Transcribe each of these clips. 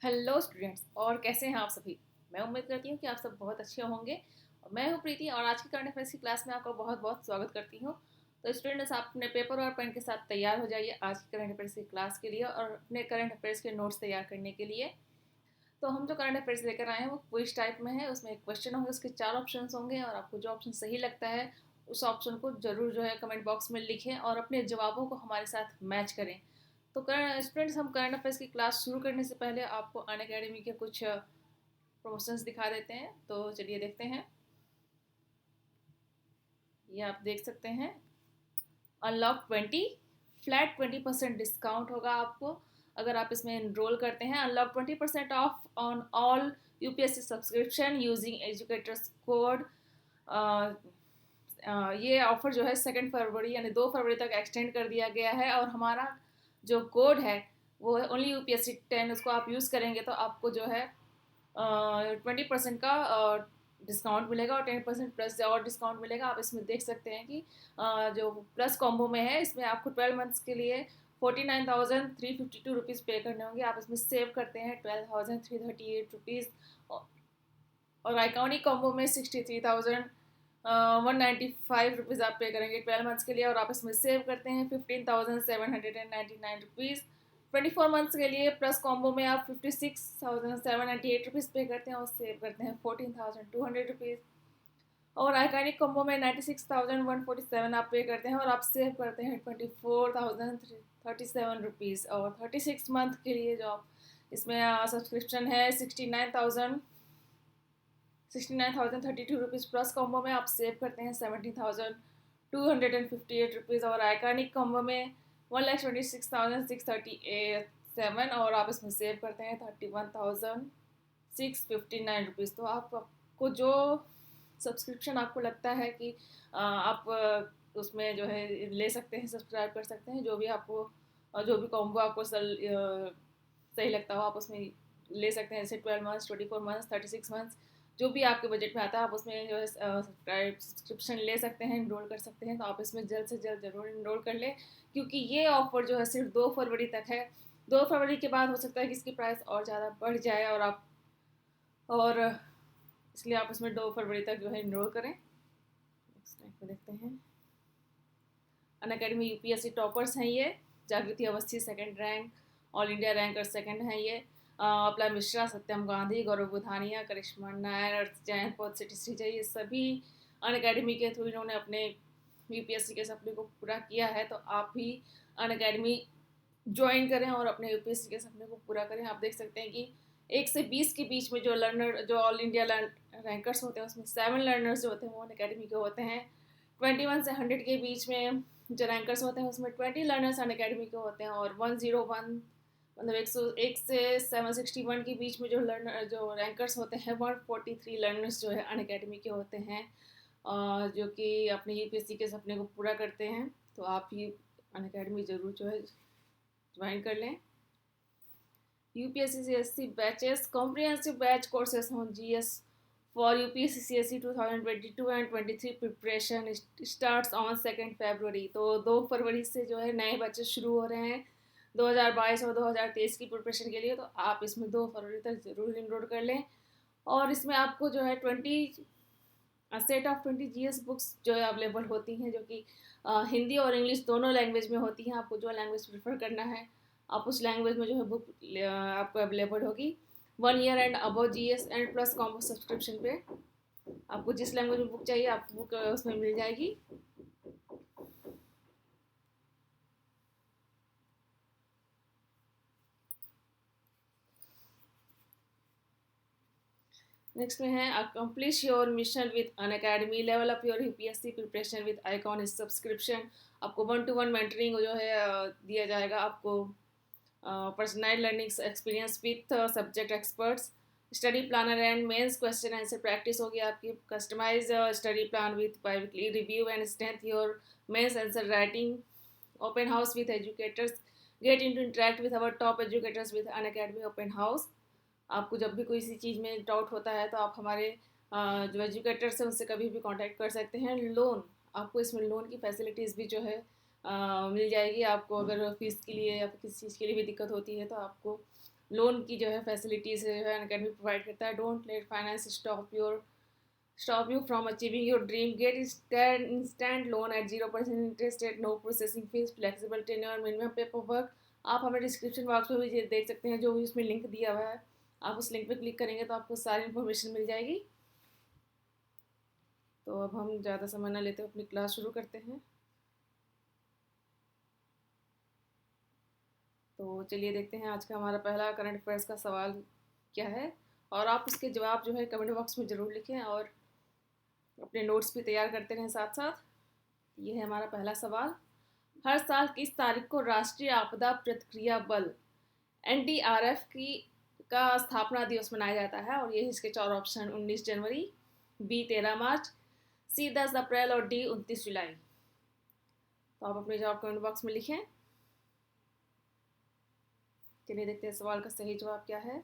Hello students, और कैसे हैं आप सभी। मैं उम्मीद करती हूँ कि आप सब बहुत अच्छे होंगे। और मैं हूँ प्रीति, और आज की करंट अफेयर्स की क्लास में आपका बहुत बहुत स्वागत करती हूँ। तो स्टूडेंट्स, आप अपने पेपर और पेन के साथ तैयार हो जाइए आज की करंट अफेयर्स की क्लास के लिए और अपने करंट अफेयर्स के नोट्स तैयार करने के लिए। तो हम जो करंट अफेयर्स लेकर आए हैं वो क्विज टाइप में है। उसमें एक क्वेश्चन होंगे, उसके 4 ऑप्शन होंगे, और आपको जो ऑप्शन सही लगता है उस ऑप्शन को जरूर जो है कमेंट बॉक्स में लिखें और अपने जवाबों को हमारे साथ मैच करें। तो स्टूडेंट्स, हम करंट अफेयर्स की क्लास शुरू करने से पहले आपको अन अकेडमी के कुछ प्रमोशंस दिखा देते हैं। तो चलिए देखते हैं। ये आप देख सकते हैं, अनलॉक 20 फ्लैट 20% डिस्काउंट होगा आपको अगर आप इसमें इनरोल करते हैं। Unlock 20% of on all UPSC subscription using educators code. ये ऑफर जो है 2 फरवरी यानी 2 फरवरी तक एक्सटेंड कर दिया गया है, और हमारा जो कोड है वो है ओनली UPSC 10। उसको आप यूज़ करेंगे तो आपको जो है 20% का डिस्काउंट मिलेगा, और 10% प्लस और डिस्काउंट मिलेगा। आप इसमें देख सकते हैं कि जो प्लस कॉम्बो में है इसमें आपको 12 मंथ्स के लिए 49,352 रुपीज़ पे करने होंगे। आप इसमें सेव करते हैं 12,338 रुपीज़, और आइकॉनिक कॉम्बो में 63,195 रुपीज़ आप पे करेंगे 12 मंथ्स के लिए, और आप इसमें सेव करते हैं 15,799 रुपीज़। 24 मंथ्स के लिए प्लस कॉम्बो में आप 56,798 रुपीज़ पे करते हैं और सेव करते हैं 14,200 रुपीज़। और आइकॉनिक कॉम्बो में 96,147 आप पे करते हैं और आप सेव करते हैं 24,037 रुपीज़। और 36 मंथ के लिए जो आप इसमें सब्सक्रिप्शन है 69,032 रुपीज़। प्लस कॉम्बो में आप सेव करते हैं 70,258 रुपीज़, और आइकॉनिक कॉम्बो में 1,26,637, और आप इसमें सेव करते हैं 31,659 रुपीज़। तो आपको जो सब्सक्रिप्शन आपको लगता है कि आप उसमें जो है ले सकते हैं, सब्सक्राइब कर सकते हैं, जो भी आपको जो भी कॉम्बो आपको सही लगता हो आप उसमें ले सकते हैं। जैसे 12 मंथ्स, 24 मंथ्स, 36 मंथ्स, जो भी आपके बजट में आता है आप उसमें जो है सब्सक्रिप्शन ले सकते हैं, इनरोल कर सकते हैं। तो आप इसमें जल्द से जल्द ज़रूर इनरोल कर लें, क्योंकि ये ऑफ़र जो है सिर्फ 2 फरवरी तक है। 2 फरवरी के बाद हो सकता है कि इसकी प्राइस और ज़्यादा बढ़ जाए, और इसलिए आप इसमें 2 फरवरी तक जो है इनरोल करें। नेक्स्ट लाइक में देखते हैं, अन अकेडमी UPSC टॉपर्स हैं ये। जागृति Awasthi second rank, all India ranker second हैं ये। अपला मिश्रा, सत्यम गांधी, गौरव बुधानिया, करिश्मा नायर, जयंत पौध, सिटी श्रीजय, ये सभी अन अकेडमी के थ्रू इन्होंने अपने UPSC के सपने को पूरा किया है। तो आप भी अन अकेडमी ज्वाइन करें और अपने UPSC के सपने को पूरा करें। आप देख सकते हैं कि 1 से 20 के बीच में जो ऑल इंडिया रैंकर्स होते हैं उसमें 7 लर्नर्स जो होते हैं वो अन अकेडमी के होते हैं। 21 से 100 के बीच में जो रैंकर्स होते हैं उसमें 20 लर्नर्स अन अकेडमी के होते हैं, और 101 मतलब 101 से 761 के बीच में जो रैंकर्स होते हैं 143 लर्नर्स जो है अन अकेडमी के होते हैं, जो कि अपने UPSC के सपने को पूरा करते हैं। तो आप ही अन अकेडमी ज़रूर जो है ज्वाइन कर लें। UPSC CSC batches, comprehensive batch courses हों GS for UPSC CSC 2022 and 23 preparation starts on 2 फरवरी। तो 2 फरवरी से जो है नए बैचेस शुरू हो रहे हैं 2022 और 2023 की प्रिपरेशन के लिए। तो आप इसमें 2 फरवरी तक ज़रूर इनरोल कर लें, और इसमें आपको जो है 20 GS बुक्स जो है अवेलेबल होती हैं, जो कि हिंदी और इंग्लिश दोनों लैंग्वेज में होती हैं। आपको जो लैंग्वेज प्रेफर करना है आप उस लैंग्वेज में जो है बुक आपको अवेलेबल होगी। 1 year and above GS and plus combo subscription पे आपको जिस लैंग्वेज में बुक चाहिए आपको बुक उसमें मिल जाएगी। नेक्स्ट में है, accomplish your mission with Unacademy, level up your UPSC preparation with icon subscription. आपको 1-to-1 मेंटरिंग जो है दिया जाएगा आपको, personal learning experience with subject experts, study planner and mains question answer practice होगी आपकी, customize study plan with by review and strength your mains answer writing, open house with educators, get into interact with our top educators with Unacademy open house. आपको जब भी कोई सी चीज़ में doubt होता है तो आप हमारे जो एजुकेटर्स हैं उनसे कभी भी कांटेक्ट कर सकते हैं। लोन, आपको इसमें लोन की फैसिलिटीज़ भी जो है मिल जाएगी। आपको अगर फीस के लिए या फिर किसी चीज़ के लिए भी दिक्कत होती है तो आपको लोन की जो है फैसिलिटीज़ जो है अनअकैडमी प्रोवाइड करता है। Don't let finance stop you from achieving your dream. Get instant loan at 0% interest rate, no processing fees, flexible tenure, minimum paperwork. आप हमें डिस्क्रिप्शन बॉक्स में भी देख सकते हैं, जो भी उसमें लिंक दिया हुआ है, आप उस लिंक पे क्लिक करेंगे तो आपको सारी इन्फॉर्मेशन मिल जाएगी। तो अब हम ज़्यादा समय ना लेते हुए अपनी क्लास शुरू करते हैं। तो चलिए देखते हैं आज का हमारा पहला करंट अफेयर्स का सवाल क्या है, और आप उसके जवाब जो है कमेंट बॉक्स में ज़रूर लिखें और अपने नोट्स भी तैयार करते रहें साथ साथ। ये है हमारा पहला सवाल। हर साल किस तारीख को राष्ट्रीय आपदा प्रतिक्रिया बल NDRF की का स्थापना दिवस मनाया जाता है? और ये इसके 4 ऑप्शन: 19 जनवरी, B 13 मार्च, C 10 अप्रैल और D 29 जुलाई। तो आप अपने जवाब कमेंट बॉक्स में लिखें। चलिए देखते हैं सवाल का सही जवाब क्या है।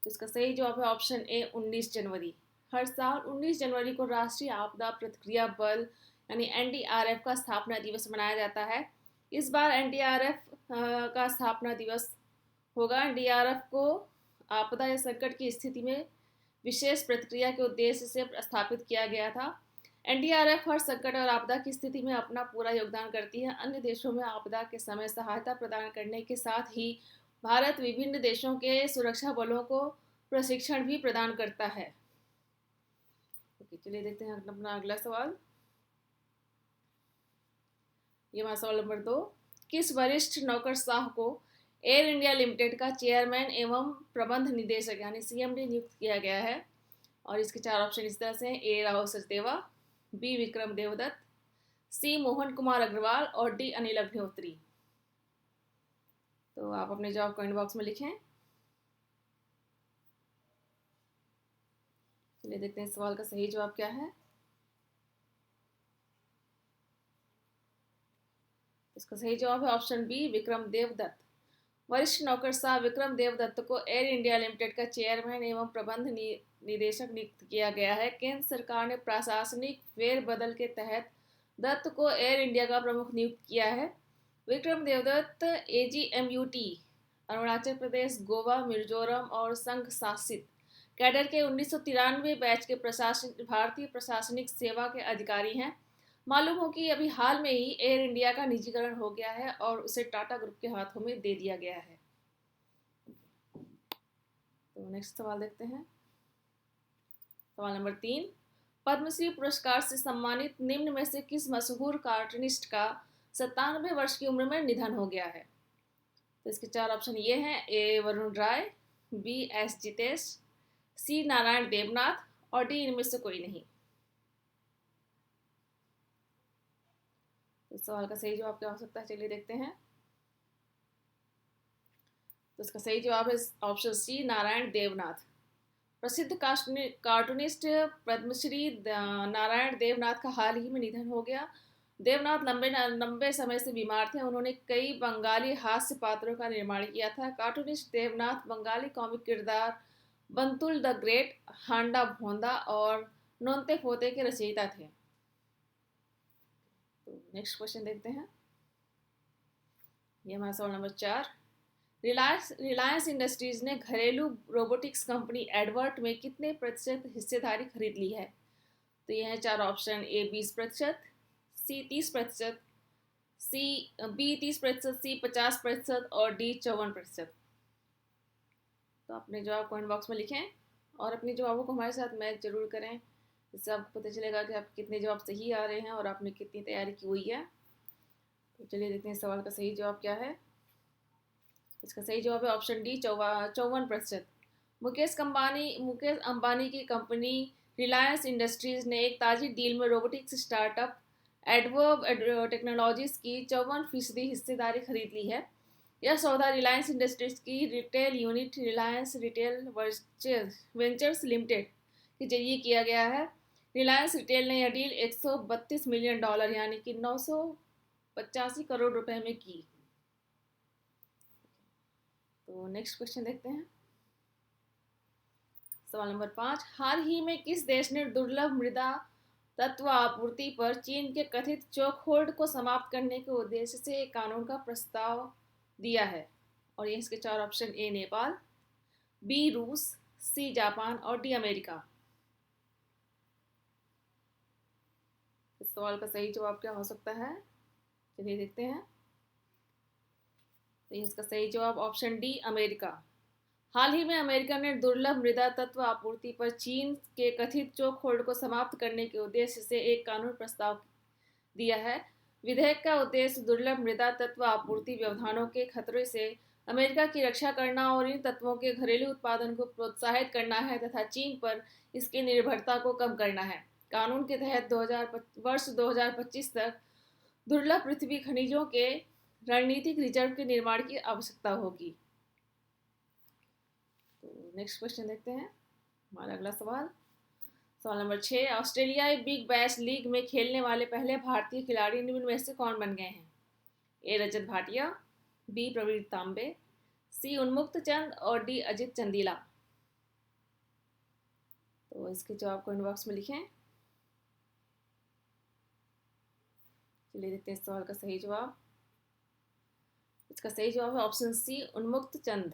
तो इसका सही जवाब है ऑप्शन ए 19 जनवरी। हर साल 19 जनवरी को राष्ट्रीय आपदा प्रतिक्रिया बल यानी NDRF का स्थापना दिवस मनाया जाता है। इस बार NDRF का स्थापना दिवस होगा। NDRF को आपदा या संकट की स्थिति में विशेष प्रतिक्रिया के उद्देश्य से स्थापित किया गया था। NDRF हर संकट और आपदा की स्थिति में अपना पूरा योगदान करती है। अन्य देशों में आपदा के समय सहायता प्रदान करने के साथ ही भारत विभिन्न देशों के सुरक्षा बलों को प्रशिक्षण भी प्रदान करता है। चलिए देखते हैं अपना अगला सवाल। ये हमारा सवाल नंबर 2। किस वरिष्ठ नौकरशाह को एयर इंडिया लिमिटेड का चेयरमैन एवं प्रबंध निदेशक यानी CMD नियुक्त किया गया है? और इसके 4 ऑप्शन इस तरह से हैं: A Rahul Sachdeva, B Vikram Devdutt, C Mohan Kumar Agarwal और D अनिल अग्निहोत्री। तो आप अपने जवाब कमेंट बॉक्स में लिखें। चलिए देखते हैं सवाल का सही जवाब क्या है। इसका सही जवाब है ऑप्शन बी विक्रम देवदत्त। वरिष्ठ नौकरशाह विक्रम देवदत्त को एयर इंडिया लिमिटेड का चेयरमैन एवं प्रबंध निदेशक नियुक्त किया गया है। केंद्र सरकार ने प्रशासनिक फेरबदल के तहत दत्त को एयर इंडिया का प्रमुख नियुक्त किया है। विक्रम देवदत्त AGMUT अरुणाचल प्रदेश, गोवा, मिजोरम और संघ शासित कैडर के 1993 बैच के भारतीय प्रशासनिक सेवा के अधिकारी हैं। मालूम हो कि अभी हाल में ही एयर इंडिया का निजीकरण हो गया है और उसे टाटा ग्रुप के हाथों में दे दिया गया है। तो नेक्स्ट सवाल देखते हैं। सवाल नंबर 3। पद्मश्री पुरस्कार से सम्मानित निम्न में से किस मशहूर कार्टूनिस्ट का 97 वर्ष की उम्र में निधन हो गया है? तो इसके 4 ऑप्शन ये हैं: A Varun Rai, B S Jitesh, C Narayan Debnath और D इनमें से कोई नहीं। तो सवाल का सही जवाब क्या हो सकता है, चलिए देखते हैं। तो इसका सही जवाब है ऑप्शन C नारायण देवनाथ। प्रसिद्ध कार्टूनिस्ट पद्मश्री नारायण देवनाथ का हाल ही में निधन हो गया। देवनाथ लंबे समय से बीमार थे। उन्होंने कई बंगाली हास्य पात्रों का निर्माण किया था। कार्टूनिस्ट देवनाथ बंगाली कॉमिक किरदार बंतुल द ग्रेट, हांडा भोंदा और नोंते फोते के रचयिता थे। तो नेक्स्ट क्वेश्चन देखते हैं। ये हमारा सवाल नंबर 4। रिलायंस इंडस्ट्रीज ने घरेलू रोबोटिक्स कंपनी एडवर्ट में कितने प्रतिशत हिस्सेदारी खरीद ली है? तो ये हैं 4 option: A 20%, C 30%, B 30%, C 50% और D 54%। तो अपने जवाब कमेंट बॉक्स में लिखें और अपने जवाबों को हमारे साथ मैच जरूर करें, इससे आपको पता चलेगा कि आप कितने जवाब सही आ रहे हैं और आपने कितनी तैयारी की हुई है। तो चलिए देखते हैं सवाल का सही जवाब क्या है। इसका सही जवाब है ऑप्शन डी 54%। मुकेश अंबानी की कंपनी रिलायंस इंडस्ट्रीज ने एक ताजी डील में रोबोटिक्स स्टार्टअप एडवर्ब टेक्नोलॉजीज की 54% हिस्सेदारी खरीद ली है। यह सौदा रिलायंस इंडस्ट्रीज की retail unit Reliance retail ventures limited के जरिए किया गया है। रिलायंस रिटेल ने यह डील $132 मिलियन यानी कि 985 करोड़ रुपए में की। तो नेक्स्ट क्वेश्चन देखते हैं। सवाल नंबर 5। हाल ही में किस देश ने दुर्लभ मृदा तत्व आपूर्ति पर चीन के कथित चोकहोल्ड को समाप्त करने के उद्देश्य से एक कानून का प्रस्ताव दिया है? और ये इसके चार ऑप्शन: ए नेपाल, बी रूस, सी जापान और डी अमेरिका। इस सवाल का सही जवाब क्या हो सकता है, चलिए देखते हैं। तो इसका सही जवाब ऑप्शन डी अमेरिका। हाल ही में अमेरिका ने दुर्लभ मृदा तत्व आपूर्ति पर चीन के कथित चोक होल्ड को समाप्त करने के उद्देश्य से एक कानून प्रस्ताव दिया है। विधेयक का उद्देश्य दुर्लभ मृदा तत्व आपूर्ति व्यवधानों के खतरे से अमेरिका की रक्षा करना और इन तत्वों के घरेलू उत्पादन को प्रोत्साहित करना है तथा चीन पर इसकी निर्भरता को कम करना है। कानून के तहत वर्ष 2025 तक दुर्लभ पृथ्वी खनिजों के रणनीतिक रिजर्व के निर्माण की आवश्यकता होगी। तो नेक्स्ट क्वेश्चन देखते हैं, हमारा अगला सवाल नंबर 6। ऑस्ट्रेलियाई बिग बैश लीग में खेलने वाले पहले भारतीय खिलाड़ी निम्न में से कौन बन गए हैं? ए रजत भाटिया, बी प्रवीण तांबे, सी उन्मुक्त चंद और डी अजित चंदीला। तो इसके जवाब कमेंट बॉक्स में लिखें। चलिए देखते हैं इस सवाल का सही जवाब। इसका सही जवाब है ऑप्शन सी उन्मुक्त चंद।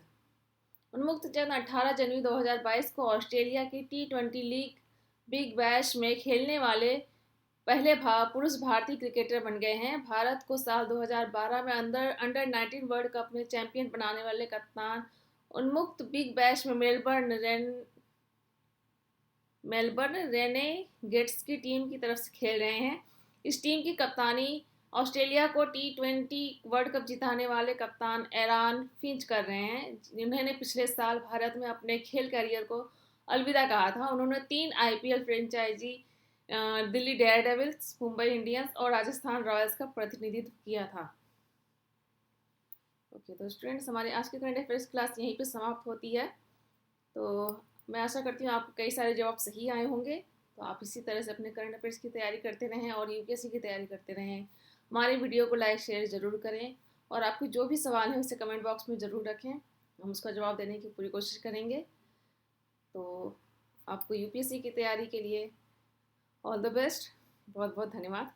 उन्मुक्त चंद 18 जनवरी 2022 को ऑस्ट्रेलिया की T20 लीग बिग बैश में खेलने वाले पहले पुरुष भारतीय क्रिकेटर बन गए हैं। भारत को साल 2012 में अंडर 19 वर्ल्ड कप में चैंपियन बनाने वाले कप्तान उन्मुक्त बिग बैश में मेलबर्न रेनेगेट्स की टीम की तरफ से खेल रहे हैं। इस टीम की कप्तानी ऑस्ट्रेलिया को T20 वर्ल्ड कप जिताने वाले कप्तान एरॉन फिंच कर रहे हैं, जिन्होंने पिछले साल भारत में अपने खेल करियर को अलविदा कहा था। उन्होंने 3 IPL franchise Delhi Daredevils, Mumbai Indians और राजस्थान रॉयल्स का प्रतिनिधित्व किया था। ओके, तो स्टूडेंट्स, हमारे आज की करंट अफेयर्स क्लास यहीं पे समाप्त होती है। तो मैं आशा करती हूँ आपको कई सारे जवाब सही आए होंगे। तो आप इसी तरह से अपने करंट अफेयर्स की तैयारी करते रहें और UPSC की तैयारी करते रहें। हमारे वीडियो को लाइक शेयर ज़रूर करें और आपके जो भी सवाल हैं उसे कमेंट बॉक्स में ज़रूर रखें, हम उसका जवाब देने की पूरी कोशिश करेंगे। तो आपको UPSC की तैयारी के लिए ऑल द बेस्ट। बहुत बहुत धन्यवाद।